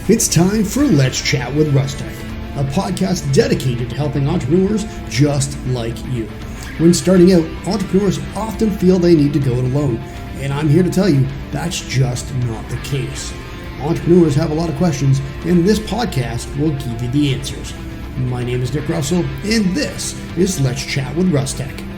It's time for Let's Chat with Russtek, a podcast dedicated to helping entrepreneurs just like you. When starting out, entrepreneurs often feel they need to go it alone, and I'm here to tell you that's just not the case. Entrepreneurs have a lot of questions, and this podcast will give you the answers. My name is Nick Russell, and this is Let's Chat with Russtek.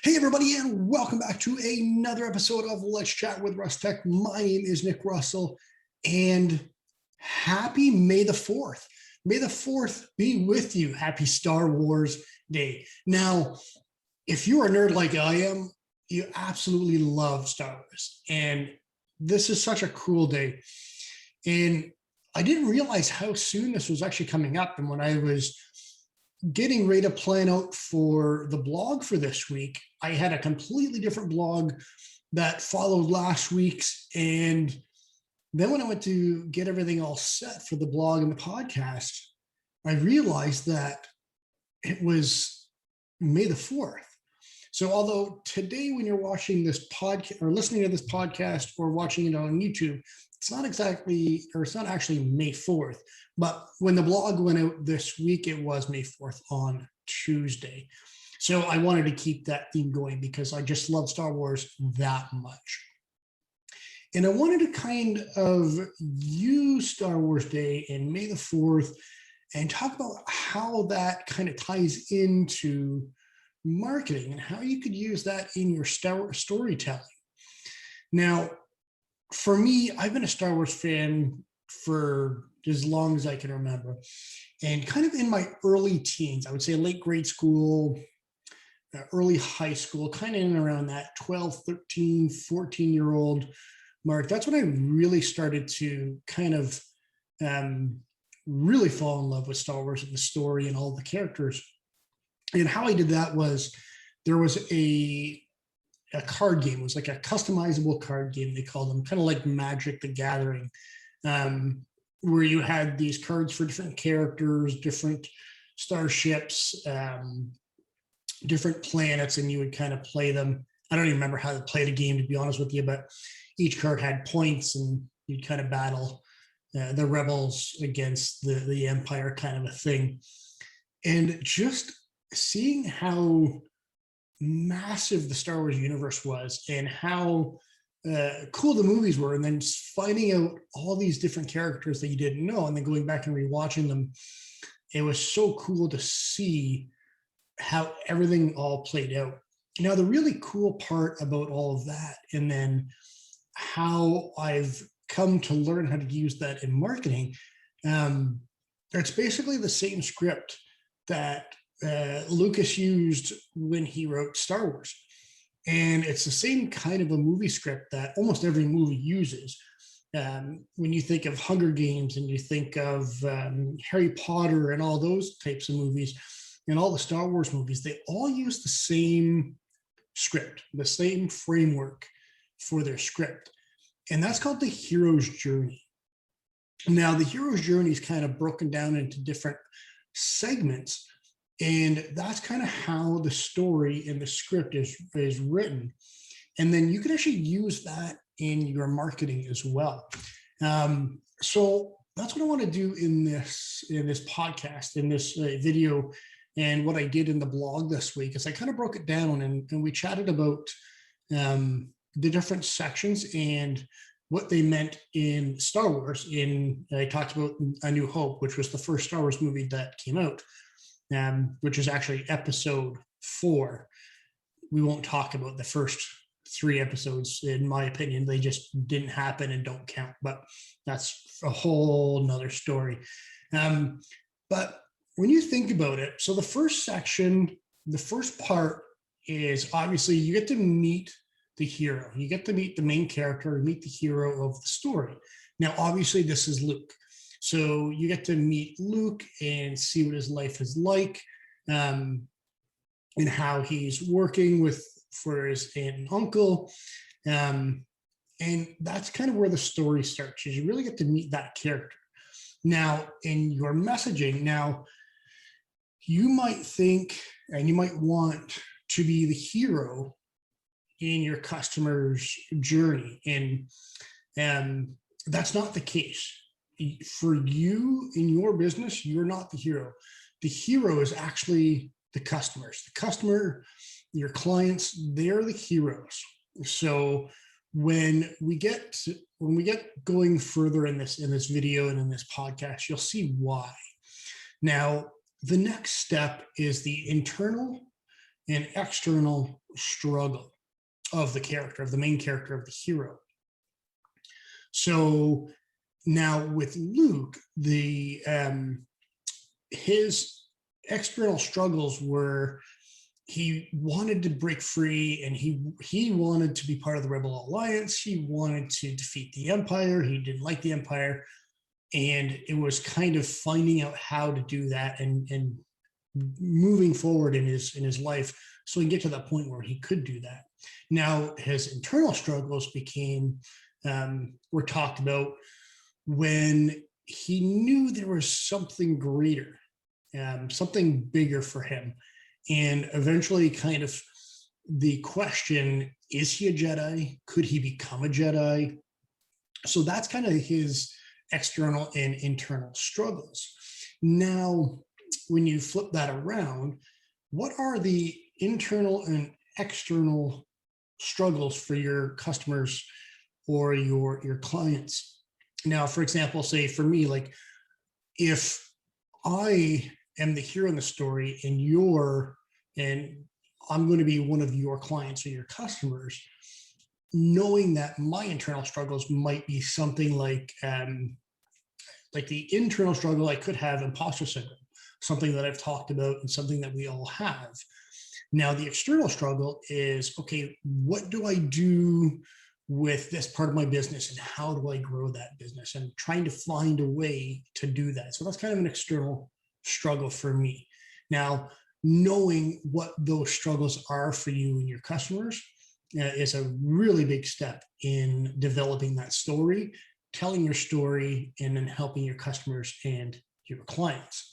Hey everybody, and welcome back to another episode of Let's Chat with Russtek. My name is Nick Russell, and happy May the 4th. May the 4th be with you. Happy Star Wars Day. Now, if you're a nerd like I am, you absolutely love Star Wars, and this is such a cool day. And I didn't realize how soon this was actually coming up, and when I was getting ready to plan out for the blog for this week, I had a completely different blog that followed last week's. And then when I went to get everything all set for the blog and the podcast, I realized that it was May the 4th. So although today, when you're watching this podcast or listening to this podcast or watching it on YouTube, it's not actually May 4th, but when the blog went out this week, it was May 4th on Tuesday. So I wanted to keep that theme going because I just love Star Wars that much. And I wanted to kind of use Star Wars Day and May the 4th and talk about how that kind of ties into marketing and how you could use that in your storytelling. Now, for me, I've been a Star Wars fan for as long as I can remember. And kind of in my early teens, I would say late grade school, early high school, kind of in and around that 12, 13, 14-year-old mark, that's when I really started to kind of really fall in love with Star Wars and the story and all the characters. And how I did that was there was a card game. It was like a customizable card game, they called them, kind of like Magic the Gathering, where you had these cards for different characters, different starships, different planets, and you would kind of play them. I don't even remember how to play the game, to be honest with you, but each card had points, and you'd kind of battle the rebels against the Empire, kind of a thing. And just seeing how massive the Star Wars universe was and how cool the movies were, and then finding out all these different characters that you didn't know, and then going back and rewatching them, it was so cool to see how everything all played out. Now, the really cool part about all of that, and then how I've come to learn how to use that in marketing, it's basically the same script that Lucas used when he wrote Star Wars. And it's the same kind of a movie script that almost every movie uses. When you think of Hunger Games and you think of Harry Potter and all those types of movies and all the Star Wars movies, they all use the same script, the same framework for their script. And that's called the hero's journey. Now, the hero's journey is kind of broken down into different segments. And that's kind of how the story and the script is written. And then you can actually use that in your marketing as well. So that's what I want to do in this podcast, in this video. And what I did in the blog this week is I kind of broke it down, and we chatted about the different sections and what they meant in Star Wars. I talked about A New Hope, which was the first Star Wars movie that came out. Which is actually episode 4. We won't talk about the first 3 episodes. In my opinion, they just didn't happen and don't count, but that's a whole nother story. But when you think about it, so the first section, the first part is obviously you get to meet the hero. You get to meet the main character, meet the hero of the story. Now, obviously, this is Luke. So you get to meet Luke and see what his life is like, and how he's working for his aunt and uncle. And that's kind of where the story starts, is you really get to meet that character. Now, in your messaging, you might think and you might want to be the hero in your customer's journey. And that's not the case. For you in your business, you're not the hero. The hero is actually the customers. The customer, your clients, they're the heroes. So when we get going further in this video and in this podcast, you'll see why. Now, the next step is the internal and external struggle of the character, of the main character, of the hero. So now with Luke, his external struggles were he wanted to break free, and he wanted to be part of the Rebel Alliance. He wanted to defeat the Empire. He didn't like the Empire, and it was kind of finding out how to do that and moving forward in his life so he can get to that point where he could do that. Now his internal struggles were talked about when he knew there was something greater, something bigger for him. And eventually kind of the question, is he a Jedi? Could he become a Jedi? So that's kind of his external and internal struggles. Now, when you flip that around, what are the internal and external struggles for your customers or your clients? Now, for example, say for me, like if I am the hero in the story and I'm going to be one of your clients or your customers, knowing that my internal struggles might be something like the internal struggle I could have imposter syndrome, something that I've talked about and something that we all have. Now, the external struggle is, okay, what do I do with this part of my business and how do I grow that business, and trying to find a way to do that. So that's kind of an external struggle for me. Now, knowing what those struggles are for you and your customers is a really big step in developing that story, telling your story, and then helping your customers and your clients.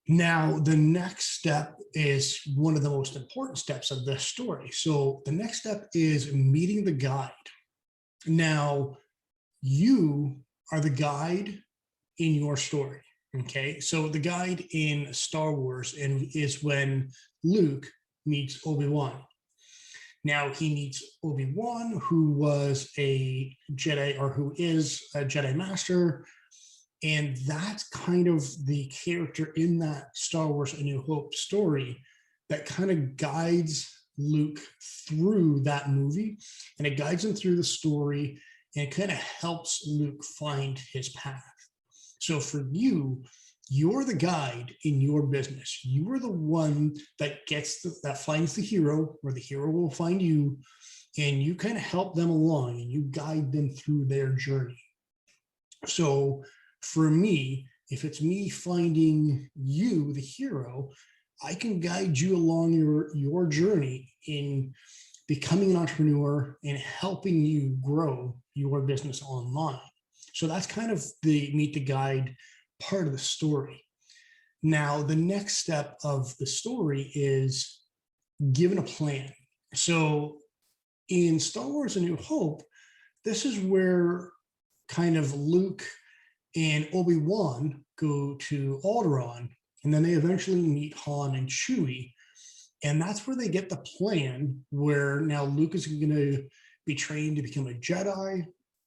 Now, the next step is one of the most important steps of this story. So the next step is meeting the guide. Now, you are the guide in your story, okay? So the guide in Star Wars is when Luke meets Obi-Wan. Now, he meets Obi-Wan, who was a Jedi, or who is a Jedi Master. And that's kind of the character in that Star Wars A New Hope story that kind of guides Luke through that movie, and it guides him through the story, and it kind of helps Luke find his path. So for you, you're the guide in your business. You are the one that that finds the hero, or the hero will find you, and you kind of help them along and you guide them through their journey. So for me, if it's me finding you, the hero, I can guide you along your journey in becoming an entrepreneur and helping you grow your business online. So that's kind of the meet the guide part of the story. Now, the next step of the story is given a plan. So in Star Wars A New Hope, this is where kind of Luke and Obi-Wan go to Alderaan, and then they eventually meet Han and Chewie. And that's where they get the plan where now Luke is going to be trained to become a Jedi,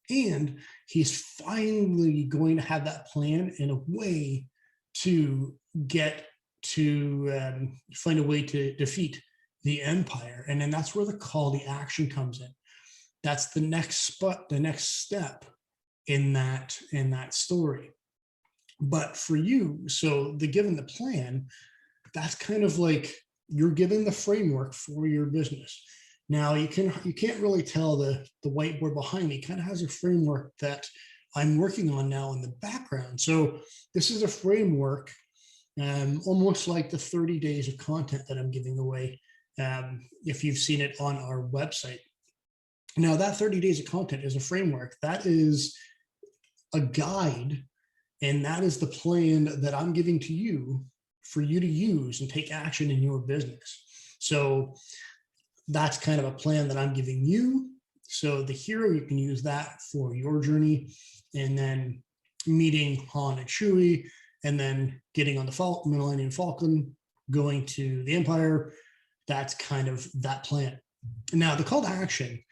and he's finally going to have that plan in a way to get to find a way to defeat the Empire. And then that's where the call to action comes in. That's the next step in that story. But for you, so given the plan, that's kind of like you're given the framework for your business. Now you can't really tell the whiteboard behind me kind of has a framework that I'm working on now in the background. So this is a framework, almost like the 30 days of content that I'm giving away. If you've seen it on our website. Now that 30 days of content is a framework. That is a guide, and that is the plan that I'm giving to you for you to use and take action in your business. So that's kind of a plan that I'm giving you. So the hero, you can use that for your journey, and then meeting Han and Chewie, and then getting on the Millennium Falcon, going to the Empire. That's kind of that plan. Now the call to action,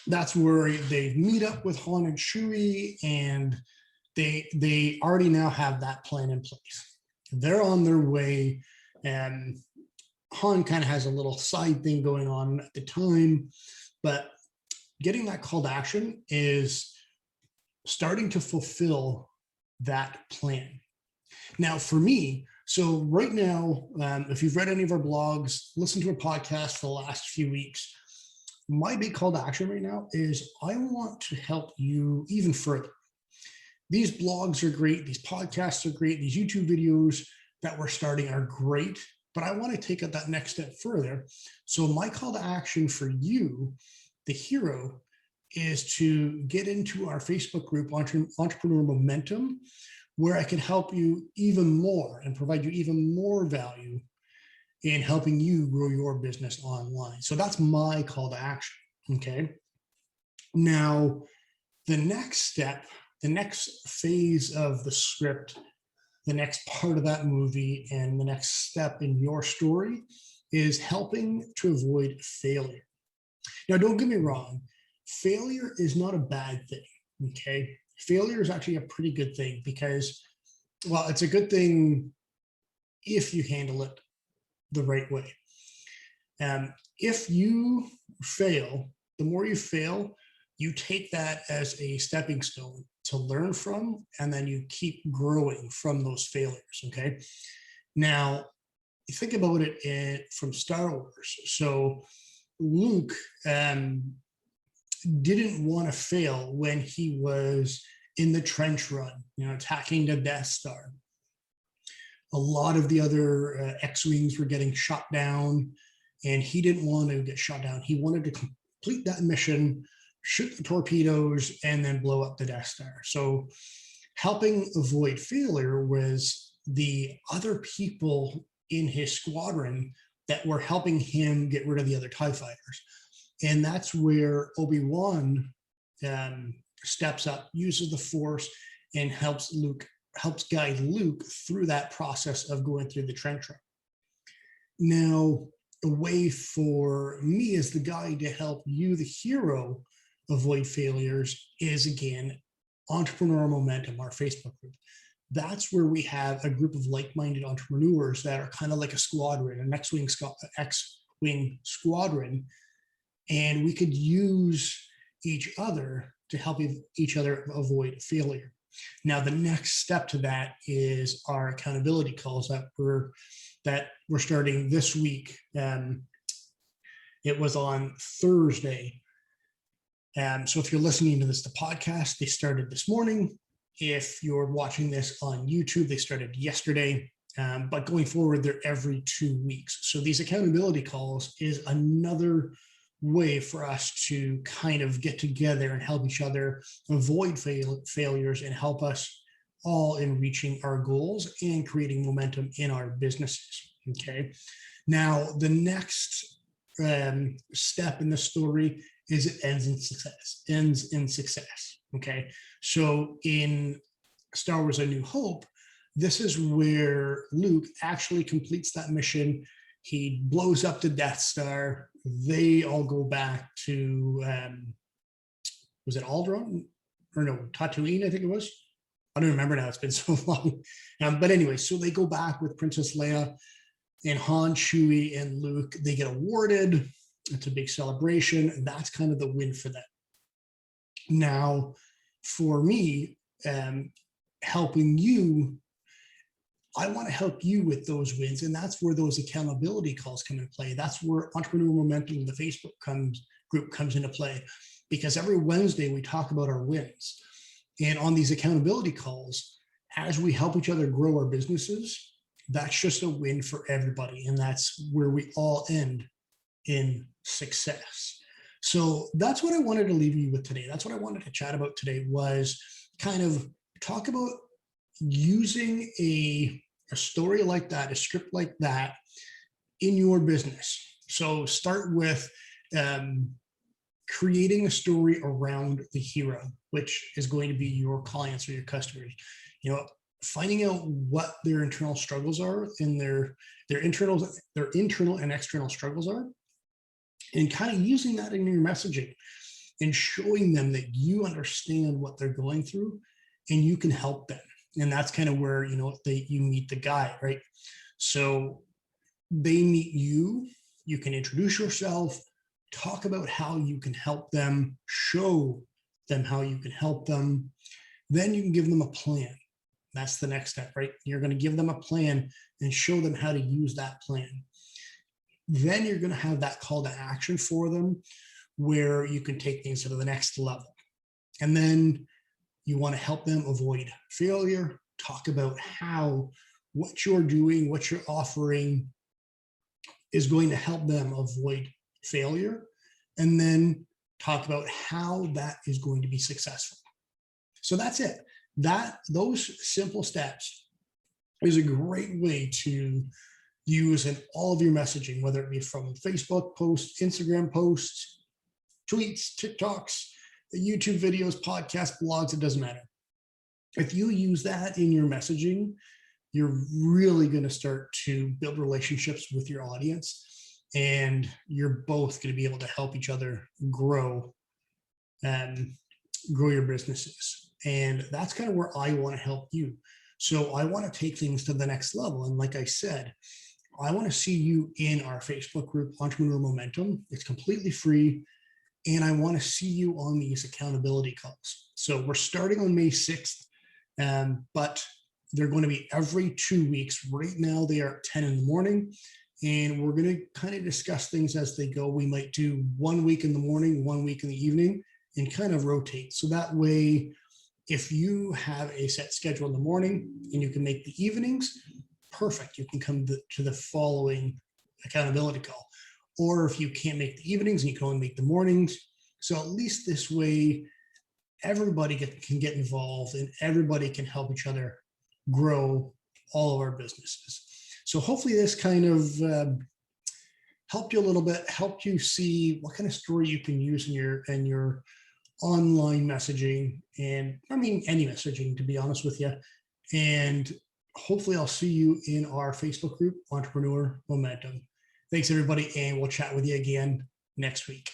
that's where they meet up with Han and Chewie, and they already now have that plan in place. They're on their way, and Han kind of has a little side thing going on at the time, but getting that call to action is starting to fulfill that plan. Now, for me, so right now, if you've read any of our blogs, listened to a podcast for the last few weeks, my big call to action right now is I want to help you even further. These blogs are great. These podcasts are great. These YouTube videos that we're starting are great, but I want to take it that next step further. So my call to action for you, the hero, is to get into our Facebook group, Entrepreneur Momentum, where I can help you even more and provide you even more value in helping you grow your business online. So that's my call to action, okay? Now, the next step, the next phase of the script, the next part of that movie, and the next step in your story is helping to avoid failure. Now, don't get me wrong, failure is not a bad thing, okay? Failure is actually a pretty good thing because, well, it's a good thing if you handle it the right way. If you fail, the more you fail, you take that as a stepping stone to learn from, and then you keep growing from those failures, okay? Now, think about it from Star Wars. So Luke didn't want to fail when he was in the trench run, attacking the Death Star. A lot of the other X-Wings were getting shot down, and he didn't want to get shot down. He wanted to complete that mission, shoot the torpedoes, and then blow up the Death Star. So helping avoid failure was the other people in his squadron that were helping him get rid of the other TIE fighters. And that's where Obi-Wan steps up, uses the Force, and helps guide Luke through that process of going through the trench run. Now, a way for me as the guide to help you, the hero, avoid failures is, again, Entrepreneur Momentum, our Facebook group. That's where we have a group of like-minded entrepreneurs that are kind of like a squadron, an X-Wing squadron, and we could use each other to help each other avoid failure. Now, the next step to that is our accountability calls that we're starting this week. It was on Thursday. So if you're listening to the podcast, they started this morning. If you're watching this on YouTube, they started yesterday. But going forward, they're every 2 weeks. So these accountability calls is another way for us to kind of get together and help each other avoid failures and help us all in reaching our goals and creating momentum in our businesses. Okay. Now, the next step in the story is it ends in success. Okay. So in Star Wars: A New Hope, this is where Luke actually completes that mission. He blows up the Death Star. They all go back to, was it Alderaan? Or no, Tatooine, I think it was. I don't remember now, it's been so long. But anyway, so they go back with Princess Leia and Han, Chewie, and Luke. They get awarded. It's a big celebration. And that's kind of the win for them. Now, for me, helping you, I want to help you with those wins. And that's where those accountability calls come into play. That's where Entrepreneur Momentum, the Facebook group, comes into play. Because every Wednesday we talk about our wins. And on these accountability calls, as we help each other grow our businesses, that's just a win for everybody. And that's where we all end in success. So that's what I wanted to leave you with today. That's what I wanted to chat about today, was kind of talk about using a a story like that, a script like that in your business. So start with creating a story around the hero, which is going to be your clients or your customers. You know, finding out what their internal struggles are and their internal and external struggles are, and kind of using that in your messaging and showing them that you understand what they're going through and you can help them. And that's kind of where, you know, you meet the guy, right? So they meet you, you can introduce yourself, talk about how you can help them, show them how you can help them. Then you can give them a plan. That's the next step, right? You're going to give them a plan and show them how to use that plan. Then you're going to have that call to action for them where you can take things to the next level. And then you want to help them avoid failure, talk about how what you're doing, what you're offering is going to help them avoid failure, and then talk about how that is going to be successful. So that's it. Those simple steps is a great way to use in all of your messaging, whether it be from Facebook posts, Instagram posts, tweets, TikToks, YouTube videos, podcasts, blogs, it doesn't matter. If you use that in your messaging, you're really going to start to build relationships with your audience, and you're both going to be able to help each other grow and grow your businesses. And that's kind of where I want to help you. So I want to take things to the next level. And like I said, I want to see you in our Facebook group, Entrepreneur Momentum. It's completely free. And I want to see you on these accountability calls. So we're starting on May 6th, but they're going to be every 2 weeks. Right now, they are at 10 in the morning. And we're going to kind of discuss things as they go. We might do 1 week in the morning, 1 week in the evening, and kind of rotate. So that way, if you have a set schedule in the morning and you can make the evenings, perfect. You can come to the following accountability call. Or if you can't make the evenings and you can only make the mornings. So at least this way, everybody can get involved and everybody can help each other grow all of our businesses. So hopefully this kind of helped you a little bit, helped you see what kind of story you can use in your online messaging, and I mean any messaging, to be honest with you. And hopefully I'll see you in our Facebook group, Entrepreneur Momentum. Thanks everybody, and we'll chat with you again next week.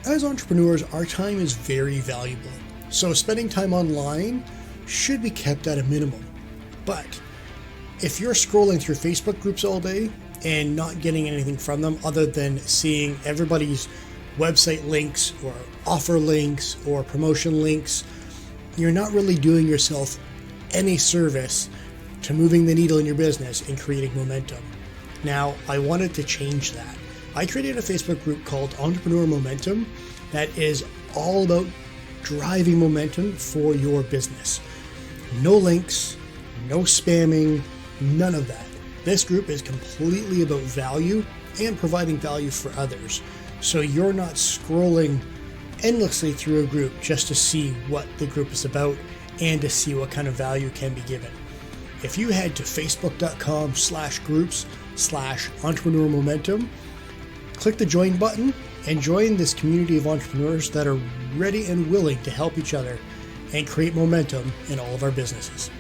As entrepreneurs, our time is very valuable. So spending time online should be kept at a minimum. But if you're scrolling through Facebook groups all day and not getting anything from them other than seeing everybody's website links or offer links or promotion links, you're not really doing yourself any service to moving the needle in your business and creating momentum. Now, I wanted to change that. I created a Facebook group called Entrepreneur Momentum that is all about driving momentum for your business. No links, no spamming, none of that. This group is completely about value and providing value for others. So you're not scrolling endlessly through a group just to see what the group is about and to see what kind of value can be given. If you head to facebook.com/groups/entrepreneur momentum, click the join button and join this community of entrepreneurs that are ready and willing to help each other and create momentum in all of our businesses.